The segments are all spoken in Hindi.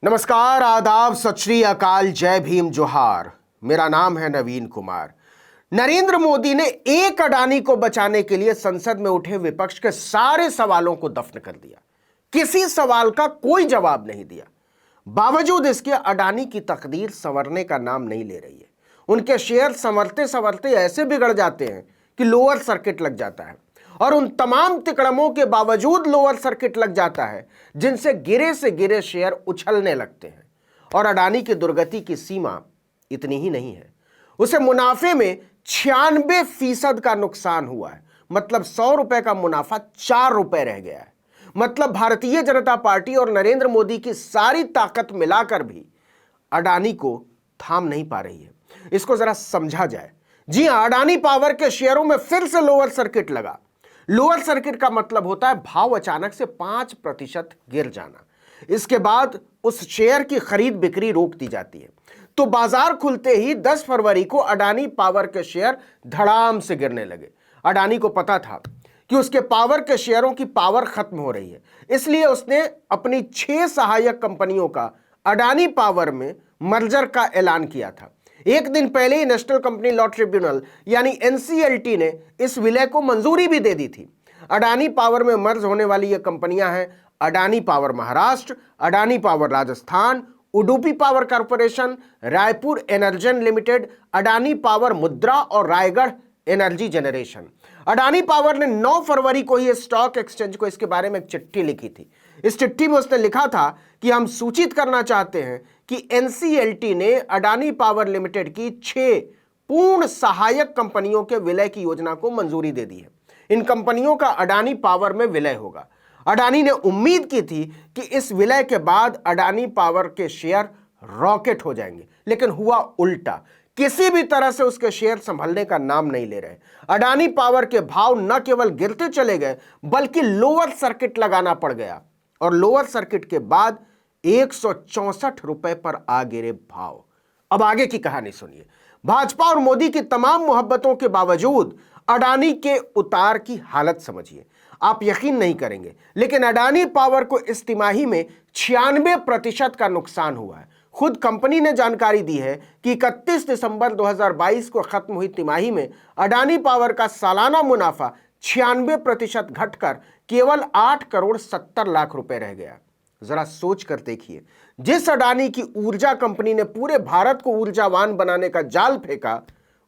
नमस्कार, आदाब, सत श्री अकाल, जय भीम, जोहार। मेरा नाम है नवीन कुमार। नरेंद्र मोदी ने एक अडानी को बचाने के लिए संसद में उठे विपक्ष के सारे सवालों को दफन कर दिया। किसी सवाल का कोई जवाब नहीं दिया। बावजूद इसके अडानी की तकदीर संवरने का नाम नहीं ले रही है। उनके शेयर संवरते संवरते ऐसे बिगड़ जाते हैं कि लोअर सर्किट लग जाता है, और उन तमाम तिकड़मों के बावजूद लोअर सर्किट लग जाता है जिनसे गिरे से गिरे शेयर उछलने लगते हैं। और अडानी की दुर्गति की सीमा इतनी ही नहीं है, उसे मुनाफे में 96% का नुकसान हुआ है। मतलब 100 रुपए का मुनाफा 4 रुपए रह गया है। मतलब भारतीय जनता पार्टी और नरेंद्र मोदी की सारी ताकत मिलाकर भी अडानी को थाम नहीं पा रही है। इसको जरा समझा जाए। जी हां, अडानी पावर के शेयरों में फिर से लोअर सर्किट लगा। लोअर सर्किट का मतलब होता है भाव अचानक से 5% गिर जाना। इसके बाद उस शेयर की खरीद बिक्री रोक दी जाती है। तो बाजार खुलते ही 10 फरवरी को अडानी पावर के शेयर धड़ाम से गिरने लगे। अडानी को पता था कि उसके पावर के शेयरों की पावर खत्म हो रही है, इसलिए उसने अपनी 6 सहायक कंपनियों का अडानी पावर में मर्जर का ऐलान किया था। एक दिन पहले ही नेशनल कंपनी लॉ ट्रिब्यूनल यानी एनसीएलटी ने इस विलय को मंजूरी भी दे दी थी। अडानी पावर में मर्ज होने वाली ये कंपनियां हैं Adani power Maharashtra, Adani power Rajasthan, Udupi power corporation, Raipur anagen limited, Adani power मुद्रा और Raigarh energy generation. Adani power ने 9 फरवरी को ही स्टॉक एक्सचेंज को इसके बारे में एक चिट्ठी लिखी थी। इस चिट्ठी में उसने लिखा था कि हम सूचित करना चाहते हैं कि एनसीएलटी ने अडानी पावर लिमिटेड की 6 पूर्ण सहायक कंपनियों के विलय की योजना को मंजूरी दे दी है। इन कंपनियों का अडानी पावर में विलय होगा। अडानी ने उम्मीद की थी कि इस विलय के बाद अडानी पावर के शेयर रॉकेट हो जाएंगे, लेकिन हुआ उल्टा। किसी भी तरह से उसके शेयर संभलने का नाम नहीं ले रहे। अडानी पावर के भाव न केवल गिरते चले गए, बल्कि लोअर सर्किट लगाना पड़ गया, और लोअर सर्किट के बाद 164 रुपए पर आ गिरे भाव। अब आगे की कहानी सुनिए। भाजपा और मोदी की तमाम मोहब्बतों के बावजूद अडानी के उतार की हालत समझिए। आप यकीन नहीं करेंगे, लेकिन अडानी पावर को इस तिमाही में 96% का नुकसान हुआ है। खुद कंपनी ने जानकारी दी है कि 31 दिसंबर 2022 को खत्म हुई तिमाही में अडानी पावर का सालाना मुनाफा 96% घटकर केवल 8 करोड़ 70 लाख रुपए रह गया। जरा सोच कर देखिए, जिस अडानी की ऊर्जा कंपनी ने पूरे भारत को ऊर्जावान बनाने का जाल फेंका,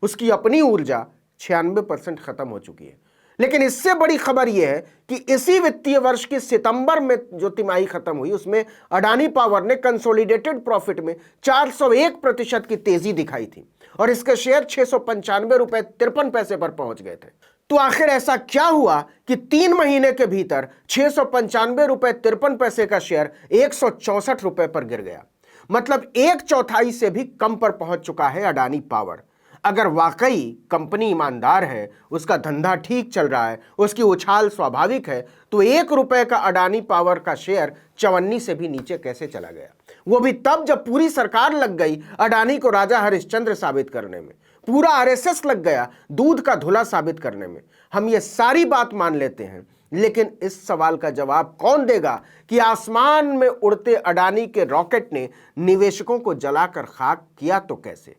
उसकी अपनी ऊर्जा 96% खत्म हो चुकी है। लेकिन इससे बड़ी खबर यह है कि इसी वित्तीय वर्ष के सितंबर में जो तिमाही खत्म हुई, उसमें अडानी पावर ने कंसोलिडेटेड प्रॉफिट में 401% की तेजी दिखाई थी, और इसके शेयर 695 रुपए 53 पैसे पर पहुंच गए थे। तो आखिर ऐसा क्या हुआ कि 3 महीने के भीतर 695 रुपए 53 पैसे का शेयर 164 रुपए पर गिर गया। मतलब 1/4 से भी कम पर पहुंच चुका है अडानी पावर। अगर वाकई कंपनी ईमानदार है, उसका धंधा ठीक चल रहा है, उसकी उछाल स्वाभाविक है, तो 1 रुपए का अडानी पावर का शेयर 54 से भी नीचे कैसे चला गया? वो भी तब जब पूरी सरकार लग गई अडानी को राजा हरिश्चंद्र साबित करने में, पूरा आरएसएस लग गया दूध का धुला साबित करने में। हम ये सारी बात मान लेते हैं, लेकिन इस सवाल का जवाब कौन देगा कि आसमान में उड़ते अडानी के रॉकेट ने निवेशकों को जलाकर खाक किया तो कैसे?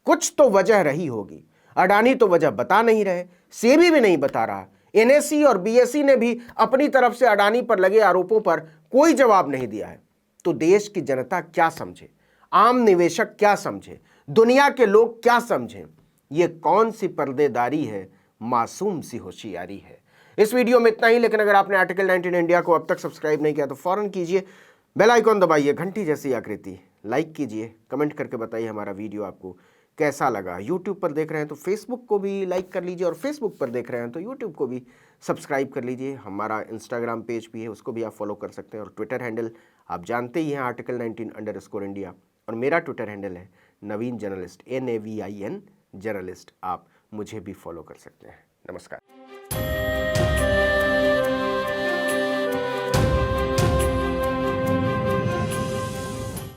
कुछ तो वजह रही होगी। अडानी तो वजह बता नहीं रहे, सेबी भी नहीं बता रहा। एनएसई और बीएसई ने भी अपनी तरफ से अडानी पर लगे आरोपों पर कोई जवाब नहीं दिया है। तो देश की जनता क्या समझे? आम निवेशक क्या समझे? दुनिया के लोग क्या समझें? ये कौन सी पर्देदारी है, मासूम सी होशियारी है? इस वीडियो में इतना ही, लेकिन अगर आपने आर्टिकल 19 इंडिया को अब तक सब्सक्राइब नहीं किया तो फौरन कीजिए, बेल आइकॉन दबाइए, घंटी जैसी आकृति, लाइक कीजिए, कमेंट करके बताइए हमारा वीडियो आपको कैसा लगा। यूट्यूब पर देख रहे हैं तो फेसबुक को भी लाइक कर लीजिए, और फेसबुक पर देख रहे हैं तो यूट्यूब को भी सब्सक्राइब कर लीजिए। हमारा इंस्टाग्राम पेज भी है, उसको भी आप फॉलो कर सकते हैं, और ट्विटर हैंडल आप जानते ही हैं, आर्टिकल 19 _इंडिया, और मेरा ट्विटर हैंडल है नवीन जर्नलिस्ट, NAVIN जर्नलिस्ट। आप मुझे भी फॉलो कर सकते हैं। नमस्कार।